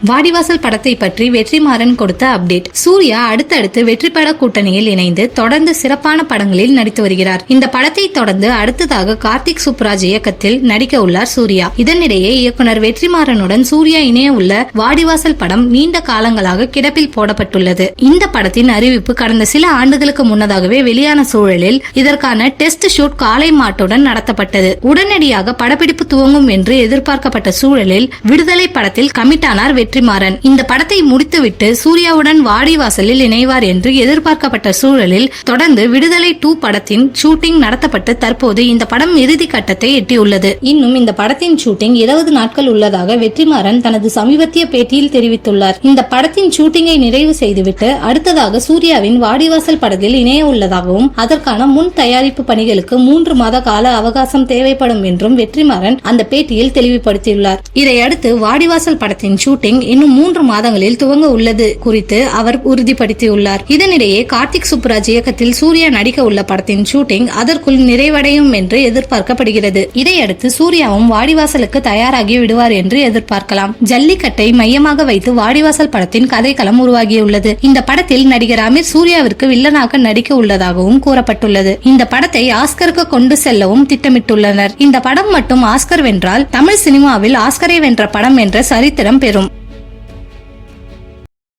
வாடிவாசல் படத்தை பற்றி வெற்றிமாறன் கொடுத்த அப்டேட். சூர்யா அடுத்தடுத்து வெற்றி பட கூட்டணியில் இணைந்து தொடர்ந்து சிறப்பான படங்களில் நடித்து வருகிறார். இந்த படத்தை தொடர்ந்து அடுத்ததாக கார்த்திக் சுப்ராஜ் இயக்கத்தில் நடிக்க உள்ளார் சூர்யா. இதனிடையே இயக்குனர் வெற்றிமாறனுடன் சூர்யா இணைய உள்ள வாடிவாசல் படம் நீண்ட காலங்களாக கிடப்பில் போடப்பட்டுள்ளது. இந்த படத்தின் அறிவிப்பு கடந்த சில ஆண்டுகளுக்கு முன்னதாகவே வெளியான சூழலில் இதற்கான டெஸ்ட் ஷூட் காளை மாட்டுடன் நடத்தப்பட்டது. உடனடியாக படப்பிடிப்பு துவங்கும் என்று எதிர்பார்க்கப்பட்ட சூழலில் விடுதலை படத்தில் கமிட்டானார் வெற்றிமாறன். இந்த படத்தை முடித்துவிட்டு சூர்யாவுடன் வாடிவாசலில் இணைவார் என்று எதிர்பார்க்கப்பட்ட சூழலில் தொடர்ந்து விடுதலை 2 படத்தின் ஷூட்டிங் நடத்தப்பட்டு தற்போது இந்த படம் இறுதி கட்டத்தை எட்டியுள்ளது. இன்னும் இந்த படத்தின் ஷூட்டிங் 20 நாட்கள் உள்ளதாக வெற்றிமாறன் தனது சமீபத்திய பேட்டியில் தெரிவித்துள்ளார். இந்த படத்தின் ஷூட்டிங்கை நிறைவு செய்துவிட்டு அடுத்ததாக சூர்யாவின் வாடிவாசல் படத்தில் இணைய உள்ளதாகவும் அதற்கான முன் தயாரிப்பு பணிகளுக்கு 3 மாத கால அவகாசம் தேவைப்படும் என்றும் வெற்றிமாறன் அந்த பேட்டியில் தெளிவுபடுத்தியுள்ளார். இதையடுத்து வாடிவாசல் படத்தின் ஷூட்டிங் இன்னும் 3 மாதங்களில் துவங்க உள்ளது குறித்து அவர் உறுதிப்படுத்தியுள்ளார். இதனிடையே கார்த்திக் சுப்ராஜ் இயக்கத்தில் சூர்யா நடிக்க உள்ள படத்தின் ஷூட்டிங் அதற்குள் நிறைவடையும் என்று எதிர்பார்க்கப்படுகிறது. இதையடுத்து சூர்யாவும் வாடிவாசலுக்கு தயாராகி விடுவார் என்று எதிர்பார்க்கலாம். ஜல்லிக்கட்டை மையமாக வைத்து வாடிவாசல் படத்தின் கதைக்களம் உருவாகியுள்ளது. இந்த படத்தில் நடிகர் அமீர் சூர்யாவிற்கு வில்லனாக நடிக்க உள்ளதாகவும் கூறப்பட்டுள்ளது. இந்த படத்தை ஆஸ்கருக்கு கொண்டு செல்லவும் திட்டமிட்டுள்ளனர். இந்த படம் மட்டும் ஆஸ்கர் வென்றால் தமிழ் சினிமாவில் ஆஸ்கரை வென்ற படம் என்ற சரித்திரம் பெறும்.